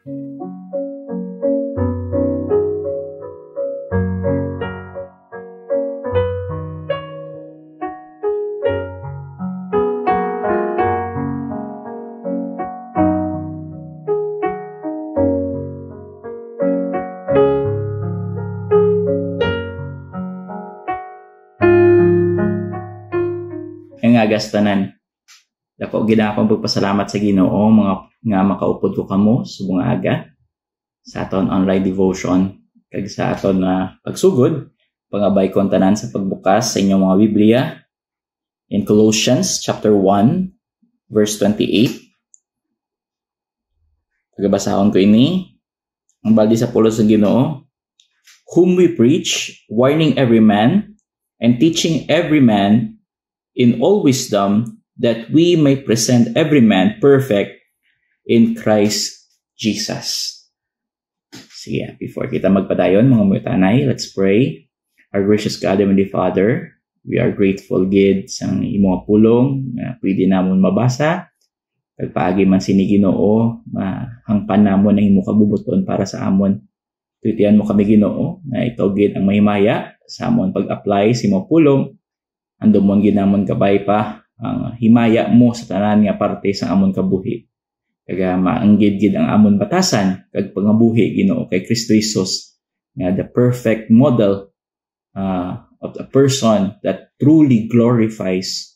Ang agastanan. Dako gid akong pagpasalamat sa Ginoo mga nga makaupod ko kamo subong aga sa aton online devotion kag sa aton pagsugod pangabay kon tanan sa pagbukas sa inyong mga Biblia in Colossians chapter 1 verse 28. Pagabasahon ko ini ang baldi sa pulos ng Ginoo, whom we preach, warning every man and teaching every man in all wisdom, that we may present every man perfect in Christ Jesus. Sige, before kita magpadayon, mga mutanay, let's pray. Our gracious God, Heavenly Father, we are grateful gid sa imong pulong na pwede namon mabasa. Pagpaagi man sini Ginoo, hangpan namon ang imong kabubuton para sa amon. Tuitian mo kami Ginoo, na ito gid ang mahimaya sa amon pag-apply sa imong pulong. Andumon gid namon kabay pa ang himaya mo sa tanan nga parte sa amon kabuhi. Kaya maanggid gid ang amon batasan kag pangabuhi Ginoo kay Kristo Jesus nga the perfect model of a person that truly glorifies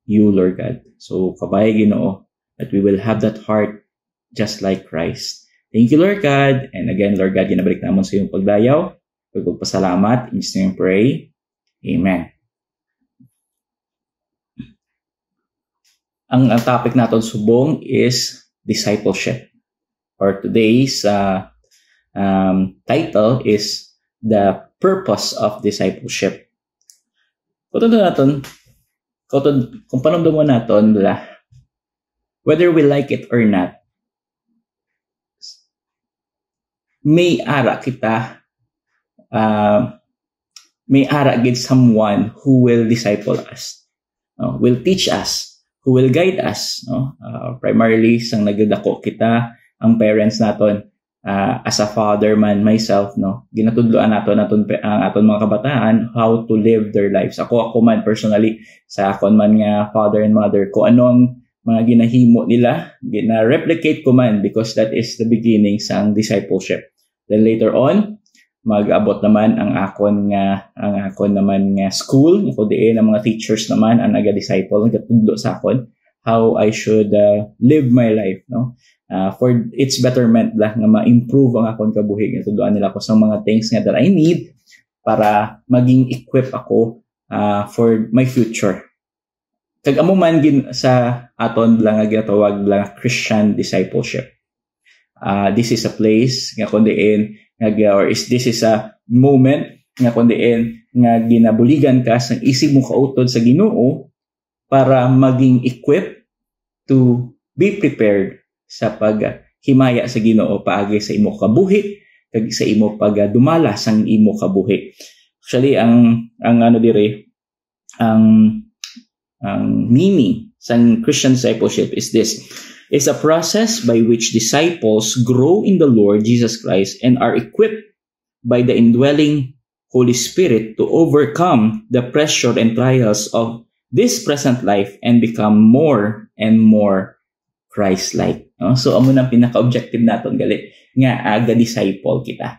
you, Lord God. So kabay Ginoo that we will have that heart just like Christ. Thank you, Lord God. And again, Lord God, ginabalik namon sa iyong pagdayaw. Pagpasalamat. In Jesus' name pray. Amen. Ang topic natin subong is discipleship. Or today's title is the purpose of discipleship. Kung panunod natin, whether we like it or not, may ara kita, may ara gid someone who will disciple us, will teach us, who will guide us, primarily sang nagdako kita ang parents naton, as a father man myself, ginatudloan naton ang aton mga kabataan how to live their lives. Ako man personally sa akon man nga father and mother ko, anong mga ginahimo nila gina-replicate ko man, because that is the beginning sang discipleship. Then later on mag-abot naman ang akon naman nga school, ako diin ang mga teachers naman ang naga-disciple, nagatudlo sa akon how I should live my life, for its betterment nga ma-improve ang akon kabuhi. Natudloan nila ako sa mga things nga that I need para maging equip ako for my future. Kag amo man sa aton lang nga ginatawag lang Christian discipleship. This is a place nga kundiin this is a moment nga kundiin nga ginabuligan ka sa isip mo kautod sa Ginoo para maging equipped to be prepared sa paghimaya sa Ginoo paagi sa imo kabuhi kag sa imo pagdumala sang imo kabuhi. Actually ang meaning sang Christian discipleship is this: is a process by which disciples grow in the Lord Jesus Christ and are equipped by the indwelling Holy Spirit to overcome the pressure and trials of this present life and become more and more Christ-like. So, amo nang pinaka-objective naton gali nga aga-disciple kita.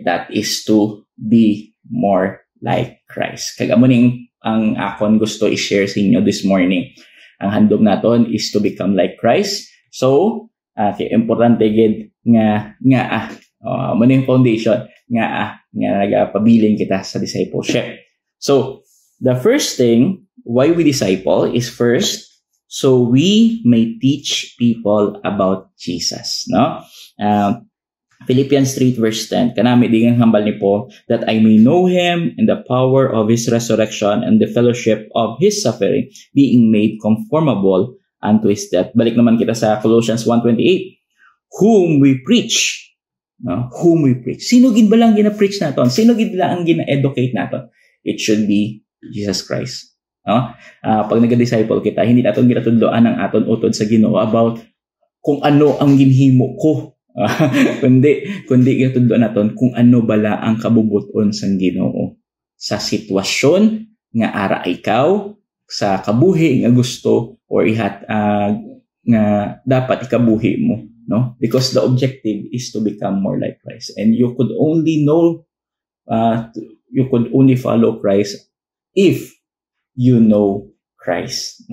That is to be more like Christ. Kag amo ning ang akon gusto i-share sa inyo this morning. Ang handog naton is to become like Christ. So, importante gid nga maning foundation nga nagapabiling kita sa discipleship. So, the first thing why we disciple is first so we may teach people about Jesus, Philippians 3 verse 10, kanami dingang hambal ni Paul, that I may know Him in the power of His resurrection and the fellowship of His suffering, being made conformable unto His death. Balik naman kita sa Colossians 1:28, whom we preach. Whom we preach. Sino gid ba lang gina-preach naton? Sino gid lang ang gina-educate naton? It should be Jesus Christ. Pag nag-disciple kita, hindi naton ginatudloan ang aton utod sa Ginoo about kung ano ang ginhimo ko kundi gitudlo naton kung ano bala ang kabubuton sang Ginoo sa sitwasyon nga ara ikaw sa kabuhi nga gusto or nga dapat ikabuhi mo, no? Because the objective is to become more like Christ, and you could only follow Christ if you know Christ.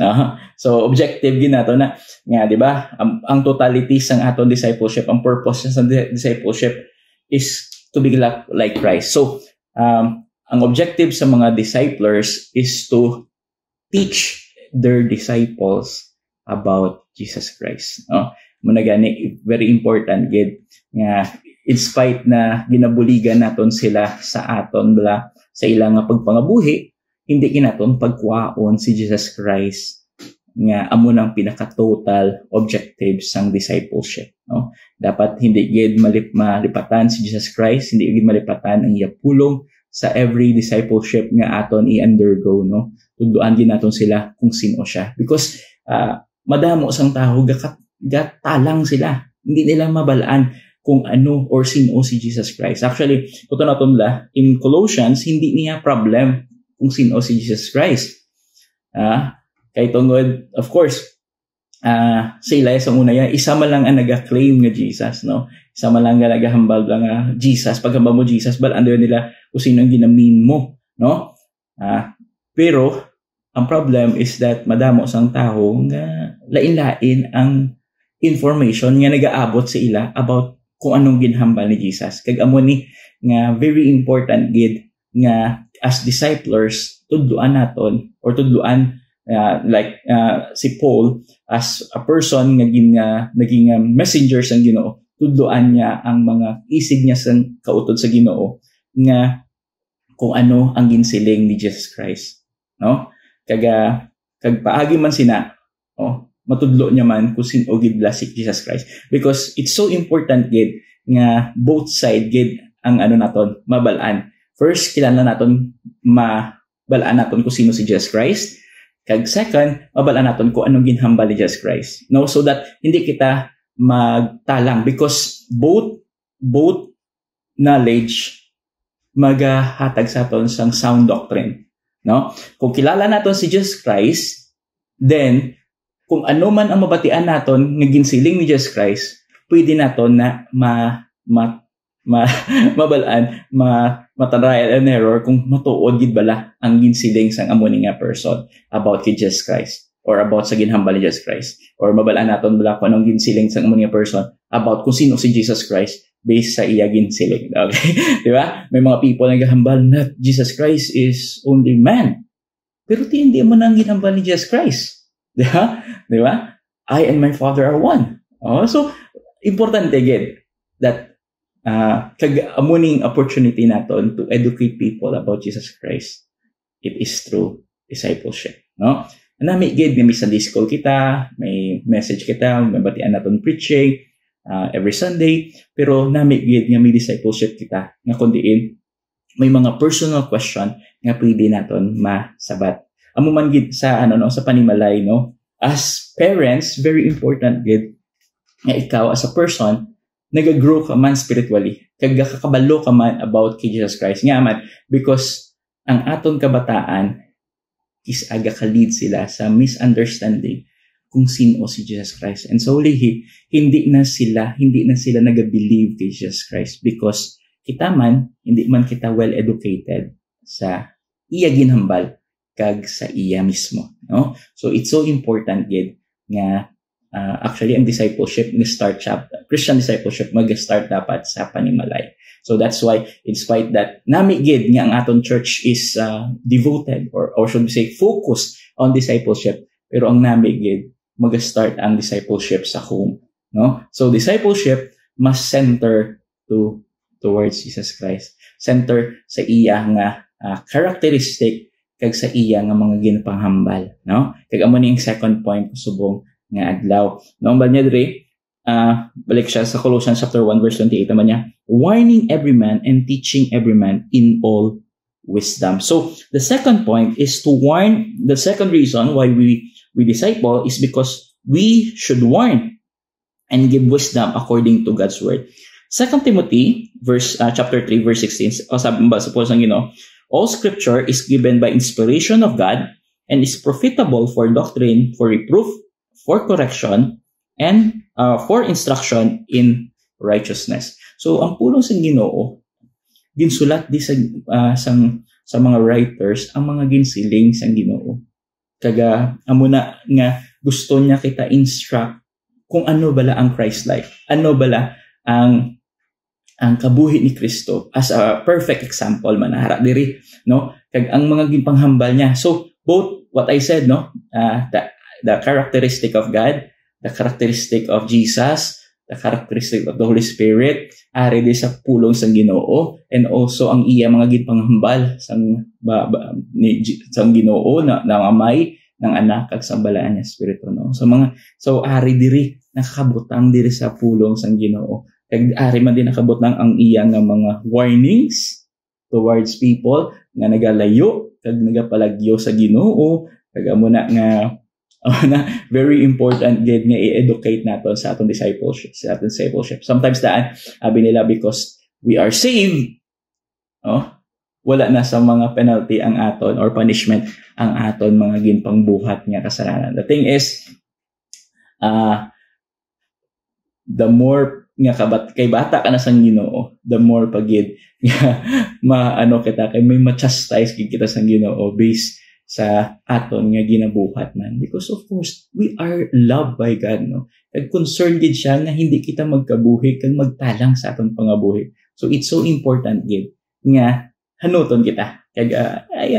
So objective ginato na nga, di ba? Ang totality sang aton discipleship, ang purpose sa discipleship is to be like Christ. So ang objective sa mga disciplers is to teach their disciples about Jesus Christ. No? Muna gani, very important gid nga in spite na ginabuligan naton sila sa aton sa ilang pagpangabuhi, hindi kinaton pagkuhaon si Jesus Christ nga amo nang pinaka-total objective sang discipleship. No? Dapat hindi gid malipatan si Jesus Christ, hindi gid malipatan ang iya pulong sa every discipleship nga aton i-undergo. No? Tuduan gid naton sila kung sino siya. Because madamo sang tao gatalang sila. Hindi nila mabalaan kung ano or sino si Jesus Christ. Actually, ito naton in Colossians, hindi niya problem kung sino si Jesus Christ. Kay tungod, of course, sila sa una yan, isa man lang ang nag-claim nga Jesus, no? Isa man lang nga nag-hambal nga Jesus. Paghambal mo Jesus, balaan nila kung sino ang ginamin mo, no? Pero, ang problem is that madamo sang tao nga lain-lain ang information nga nag-aabot sa ila about kung anong ginhambal ni Jesus. Kag amo ni nga very important gid nga as disciples tudluan naton or tudluan si Paul as a person nga naging messenger sang Ginoo, tudluan niya ang mga isig niya sang kautod sa Ginoo nga kung ano ang ginsiling ni Jesus Christ, no? Kag paagi man sina, matudlo niya man kung sino gid si Jesus Christ, because it's so important gid nga both side gid ang naton mabalaan. First, kilala naton mabalaan naton kung sino si Jesus Christ. Kag second, mabalaan naton kung anong ginhambal ni Jesus Christ. No, so that hindi kita magtalang, because both knowledge magahatag sa aton sang sound doctrine. No? Kung kilala naton si Jesus Christ, then kung ano man ang mabatian naton nga ginsiling ni Jesus Christ, pwede naton na mabalaan, trial and error kung matuod gid bala ang ginsiling sang amo ni nga person about kay Jesus Christ or about sa ginhambal ni Jesus Christ, or mabalaan naton bala kung anong ginsiling sang amo ni nga person about kung sino si Jesus Christ based sa iya ginsiling. Okay? Di ba? May mga people na naghambal na Jesus Christ is only man. Pero hindi mo nang ginhambal ni Jesus Christ. Di ba? Di ba? I and my Father are one. So, importante again that kag-amuning opportunity naton to educate people about Jesus Christ. It is through discipleship. No? Nami gid may Sunday school kita, may message kita, may batian naton preaching, every Sunday, pero nami gid nga may discipleship kita nga kundiin may mga personal question nga pwede naton masabat. Amo man gid sa sa panimalay, no, as parents, very important gid nga ikaw as a person nagagrow ka man spiritually, kag kakabalo ka man about kay Jesus Christ nga man, because ang aton kabataan is aga ka-lead sila sa misunderstanding kung sino si Jesus Christ. And so hindi na sila nag-believe kay Jesus Christ, because kita man hindi man kita well educated sa iya ginhambal kag sa iya mismo, no? So it's so important gid nga actually ang discipleship Christian discipleship mag-start dapat sa panimalay. So that's why, in spite that nami gid nga ang aton church is devoted or should we say focused on discipleship, pero ang nami gid mag-start ang discipleship sa home, no? So discipleship must center towards Jesus Christ. Center sa iya nga characteristic kag sa iya nga mga ginpanghambal, no? Kag amo ni ang second point subong nga adlaw. No, banya diri balik siya sa Colossians chapter 1 verse 28 naman niya, warning every man and teaching every man in all wisdom. So the second point is to warn. The second reason why we disciple is because we should warn and give wisdom according to God's word. 2 Timothy chapter 3 verse 16, sabi ba suppose ang all scripture is given by inspiration of God and is profitable for doctrine, for reproof, for correction, and for instruction in righteousness. So ang pulong sa Ginoo ginsulat di sa mga writers ang mga ginsiling sa Ginoo. Kaga amo na nga gusto niya kita instruct kung ano bala ang Christ life. Ano bala ang kabuhi ni Kristo as a perfect example manara diri, no? Kag ang mga ginpanghambal niya. So both what I said, no, the characteristic of God, the characteristic of Jesus, the characteristic of the Holy Spirit, ari di sa pulong sang Ginoo, and also ang iya mga ginpanghambal sang Ginoo na amay ng anak kag sa balaan niya Espiritu, no. So ari diri nakakabutang diri sa pulong sang Ginoo. Kag ari man din nakabutang ang iya nga mga warnings towards people nga nagalayo kag nagapalagyo sa Ginoo. Kag amo na nga very important gid nga i-educate naton sa atong discipleship, sometimes daan abi nila because we are saved, wala na sa mga penalty ang aton or punishment ang aton mga ginpangbuhat nga kasalanan. The thing is the more nga kay bata ka na sang Ginoo, the more pagid maano kita kay may ma-chastise kita sang Ginoo based sa aton nga ginabuhat man, because of course we are loved by God, no. Kag concerned gid siya nga hindi kita magkabuhi kag magtalang sa aton pangabuhi. So it's so important gid nga hanuton kita. Kag I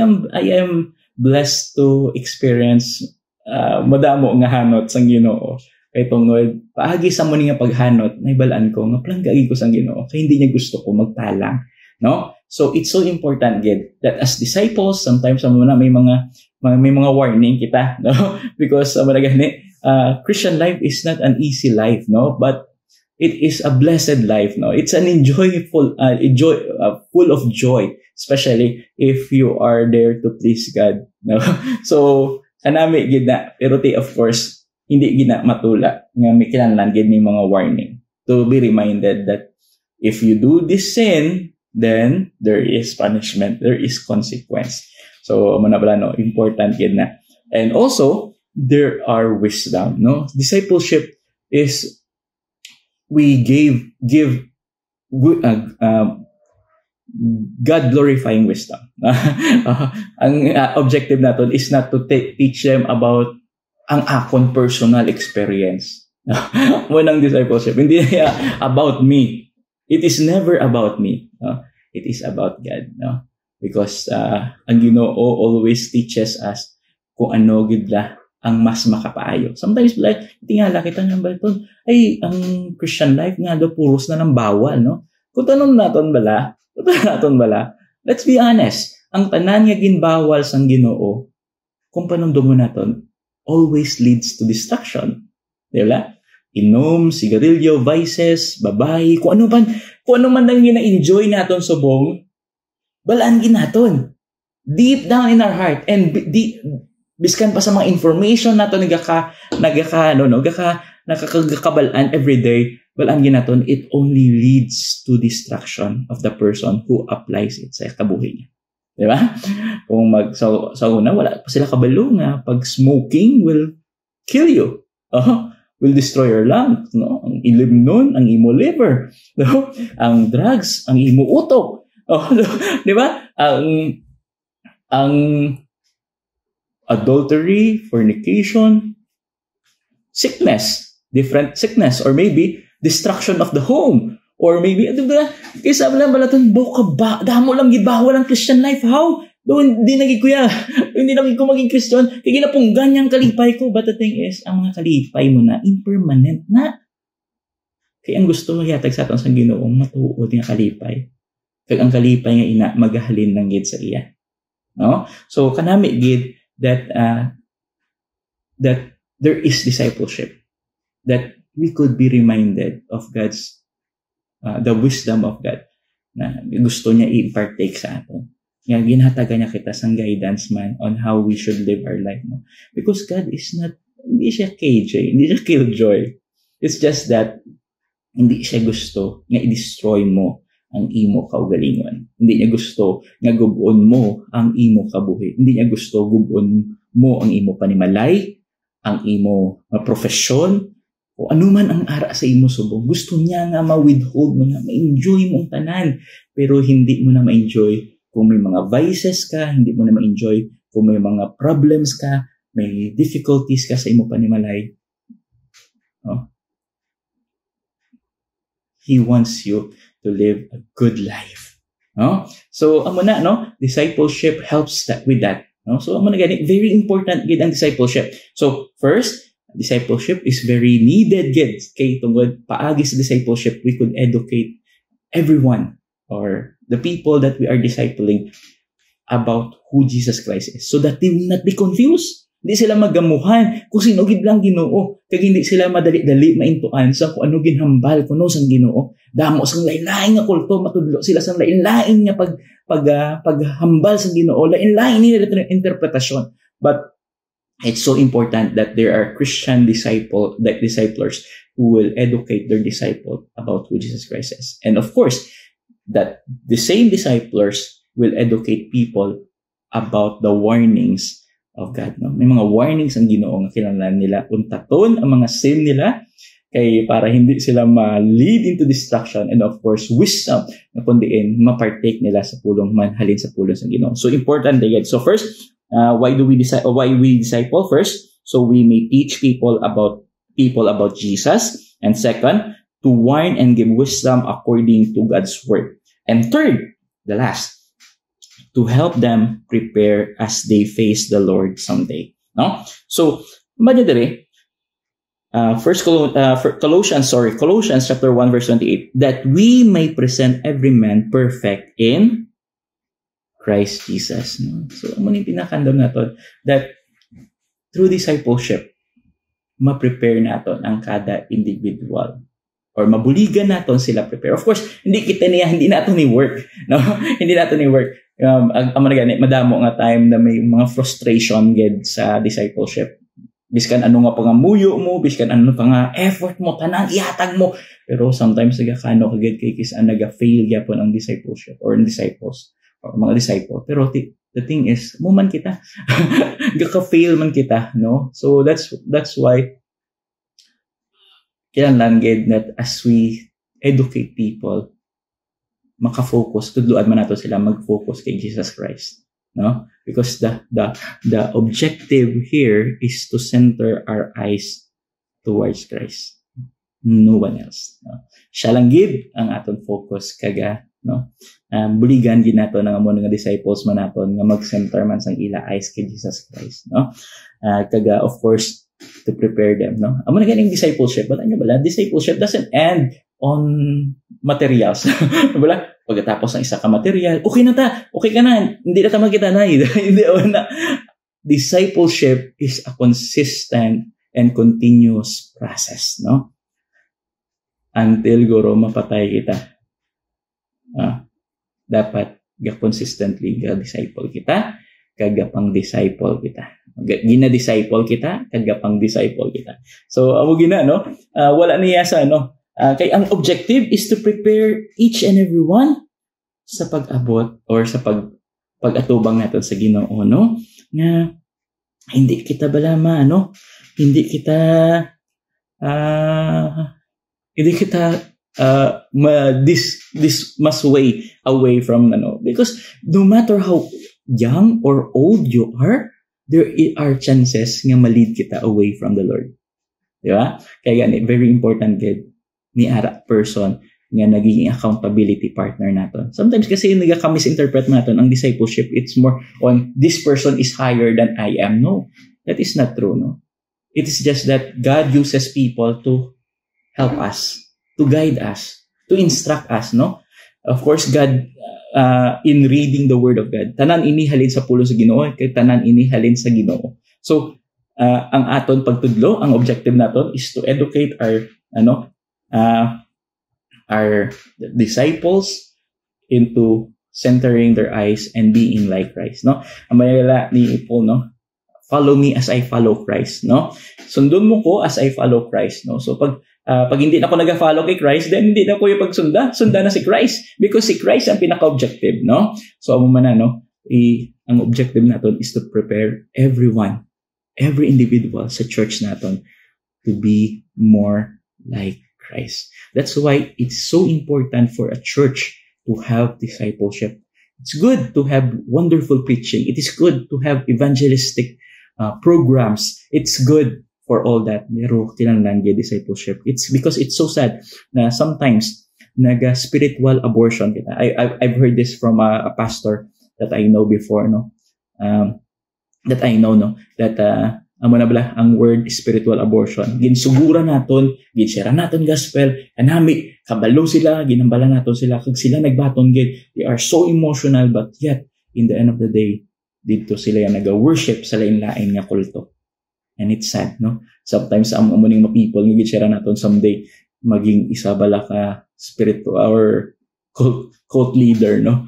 am blessed to experience madamo nga hanot sang Ginoo. Kay tungod paagi sa mo nga paghanot naibalaan ko nga planggagi ko sang Ginoo kay hindi niya gusto ko magtalang, no. So it's so important gid that as disciples sometimes muna may mga warning kita, no, because Christian life is not an easy life, no, but it is a blessed life, no. It's an full of joy, especially if you are there to please God, no. So kanami gid na pero of course hindi gina matula nga may kinahanglan gid may mga warning to be reminded that if you do this sin, then there is punishment, there is consequence. So amo na bala, no, important gid na. And also there are wisdom, no. Discipleship is we give God glorifying wisdom. Ang objective naton is not to teach them about ang akon personal experience. Munang discipleship, hindi about me. It is never about me. No? It is about God. No? Because ang Ginoo always teaches us kung ano gidla ang mas makapaayo. Sometimes like tingala kita nga balton, ay ang Christian life nga do puros na ng bawal, no? Kung tanon naton bala, let's be honest. Ang tanan nga ginbawal sang Ginoo, kung panumdumon naton, always leads to destruction. Diba? Inom, sigarilyo, vices, babae, kung ano man lang gina-enjoy naton subong, balaan ginaton. Deep down in our heart and biskan pa sa mga information naton nakakagabalaan every day, balaan ginaton, it only leads to destruction of the person who applies it sa kabuhi niya. Diba? Kung sa una, wala pa sila kabalo nga pag smoking will kill you. Will destroy your lungs, no? Ang ilimnon, ang imo liver, no? Ang drugs, ang imo utok. Diba? Ang adultery, fornication, sickness, different sickness, or maybe destruction of the home. Or maybe, kaysa wala balaton, damo lang gibawal ang Christian life. How? Doon, hindi naging ko maging Christian. Kaya pong ganyang kalipay ko. But the thing is, ang mga kalipay mo na, impermanent na. Kaya ang gusto mo yatag sa atin sa Ginoong matuod nga kalipay. Kaya ang kalipay nga ina, maghahalin ng gid sa iya. No? So, kanami gid that there is discipleship. That we could be reminded of God's the wisdom of God na gusto niya i-partake sa atin. Nga ginhatagan niya kita sang guidance man on how we should live our life. No? Because God is not, hindi siya KJ, hindi siya killjoy. It's just that hindi siya gusto nga i-destroy mo ang imo kaugalingon. Hindi niya gusto nga gubuon mo ang imo kabuhi. Hindi niya gusto gubuon mo ang imo panimalay, ang imo profesyon, o anuman ang ara sa imo subong. Gusto niya nga ma-withhold mo na, ma-enjoy mong tanan. Pero hindi mo na ma-enjoy kung may mga vices ka, hindi mo na ma-enjoy kung may mga problems ka, may difficulties ka sa imo panimalay. No? He wants you to live a good life. No? So, amo na, no? Discipleship helps with that. No? So, amo na gani, very important gid ang discipleship. So, first, discipleship is very needed gid. Kay tungod paagi sa discipleship, we could educate everyone or the people that we are discipling about who Jesus Christ is, so that they will not be confused. Hindi sila magamuhan kung sino gid lang Ginoo. Kag hindi sila madali-dali maintuan sa kung ano ginhambal kuno sang Ginoo. Damo sang lain-lain nga kulto, matudlo sila sang lain-lain nga paghambal sang Ginoo, lain-lain nila interpretasyon. But it's so important that there are Christian disciplers who will educate their disciple about who Jesus Christ is. And of course, that the same disciplers will educate people about the warnings of God. No? May mga warnings ang Ginoo nga kinahanglan nila untaton ang mga sin nila kay para hindi sila ma-lead into destruction, and of course wisdom na kundiin mapartake nila sa pulong manhalin sa pulong sa Ginoo. So important again. So first, why we disciple? First, so we may teach people about Jesus, and second, to warn and give wisdom according to God's word. And third, the last, to help them prepare as they face the Lord someday. No? So, madadari, Colossians chapter 1 verse 28, that we may present every man perfect in Christ Jesus. No? So, ano yung pinakandam natin? That through discipleship, ma-prepare natin ang kada individual. Or mabuligan natin sila prepare. Of course, hindi natin ni work. No? Hindi natin ni work. Madamo nga time na may mga frustration gid sa discipleship. Biskan ano nga pangamuyo mo, biskan ano pa nga effort mo, tanang ihatag mo. Pero sometimes nagakano kagid kay kisa naga-fail gyapon ang discipleship or disciples or mga disciple. Pero the thing is, muman kita. Gaka-fail man kita, no? So that's why kailangan gid that as we educate people, makafocus, tudluan man nato sila mag-focus kay Jesus Christ, no? Because the objective here is to center our eyes towards Christ, no one else, no? Siya lang gid ang aton focus kaga, no? Buligan gid nato nga mo nga disciples man naton nga mag-center man sang ila eyes kay Jesus Christ, no? Kaga of course to prepare them, no? Amo na ganing discipleship, wala nyo bala, discipleship doesn't end on materials. Wala, pagkatapos ng isa ka material, okay ka na, hindi na tama kita na. Hindi na. Discipleship is a consistent and continuous process, no? Until guro mapatay kita. Dapat consistently ga-disciple kita, kagapang disciple kita. Gina-disciple kita, kagapang disciple kita. So, amo gina, no? Wala niya sa, no? Kay ang objective is to prepare each and every one sa pag-abot or sa pag-atubang natin sa Ginoo, no? Nga hindi kita balama, no? Hindi kita this must way away from, ano, because no matter how young or old you are, there are chances nga ma-lead kita away from the Lord. Di ba? Kaya gani, very important gid ni ara person nga naging accountability partner naton. Sometimes kasi nagaka-misinterpret naton ang discipleship, it's more on this person is higher than I am. No, that is not true, no. It is just that God uses people to help us, to guide us, to instruct us, no. Of course, God in reading the word of God, tanan ini halin sa pulo sa Ginoo, kay tanan ini halin sa Ginoo. So ang aton pagtudlo, ang objective naton is to educate our disciples into centering their eyes and being like Christ, no? Ang mayala ni Paul, no? follow me as I follow Christ, no? Sundon mo ko as I follow Christ, no? So pag hindi na ako nag-follow kay Christ, then hindi na ko yung pagsunda na si Christ, because si Christ ang pinaka-objective, no? So amo man na, no? Ang objective natin is to prepare everyone, every individual sa church natin to be more like Christ. That's why it's so important for a church to have discipleship. It's good to have wonderful preaching. It is good to have evangelistic programs. It's good for all that. Pero kinahanglan gyud discipleship. It's because it's so sad na sometimes spiritual abortion kita. I've heard this from a pastor that I know before, no. That amo na bala ang word spiritual abortion. Ginsugura naton, ginshare naton gospel, kanami kabalo sila, ginambala naton sila kag sila nagbaton gid. They are so emotional, but yet in the end of the day dito sila yung naga-worship sa lain-lain nga kulto. And it's sad, no? Sometimes amo ning mga people nga ginshare naton someday maging isa bala ka spiritual or cult leader, no?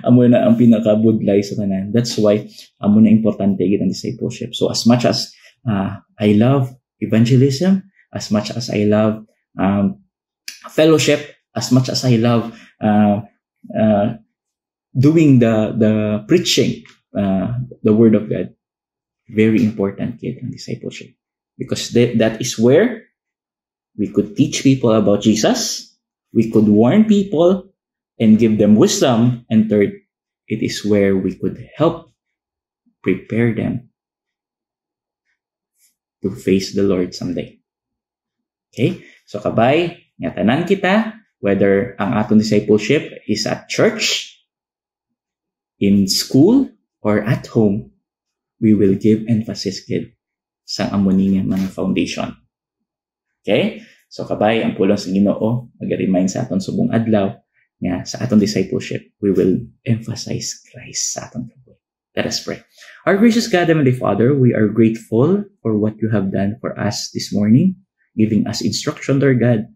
Amo na ang pinaka-budlay sa tanan. That's why amo na importante gid ang discipleship. So as much as I love evangelism, as much as I love fellowship, as much as I love doing the preaching the word of God, very important gid ang discipleship, because that is where we could teach people about Jesus. We could warn people and give them wisdom. And third, it is where we could help prepare them to face the Lord someday. Okay? So kabay, nga tanan kita, whether ang atong discipleship is at church, in school, or at home, we will give emphasis gid sa amuning mga foundation. Okay? So kabay, ang pulong sa Ginoo mag-remind sa aton subong adlaw nga sa aton discipleship, we will emphasize Christ sa aton kabuhi. Let us pray. Our gracious God, Heavenly Father, we are grateful for what you have done for us this morning, giving us instruction, Lord God,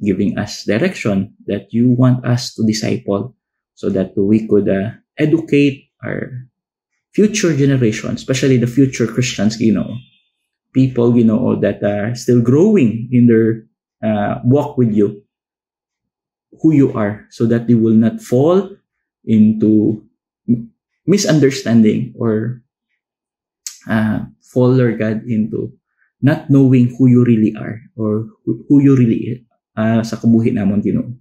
giving us direction that you want us to disciple so that we could educate our future generation, especially the future Christians, people, that are still growing in their walk with you, who you are, so that they will not fall into misunderstanding or fall, Lord God, into not knowing who you really are or who you really sa kabuhi namon, Ginoo.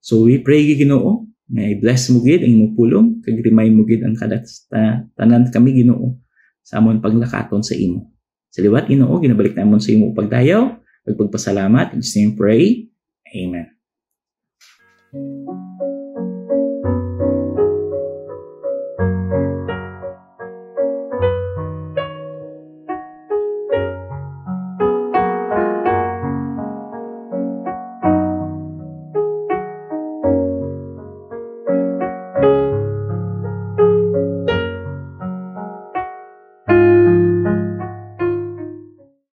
So we pray, Ginoo, na i-bless mo gid ang imong pulong, kag remind mo gid ang kada tanan kami, Ginoo, sa amon paglakaton sa imo. Sa liwat, Ginoo, ginabalik namon sa imo pagdayaw, pagpasalamat, in Jesus' name pray. Amen.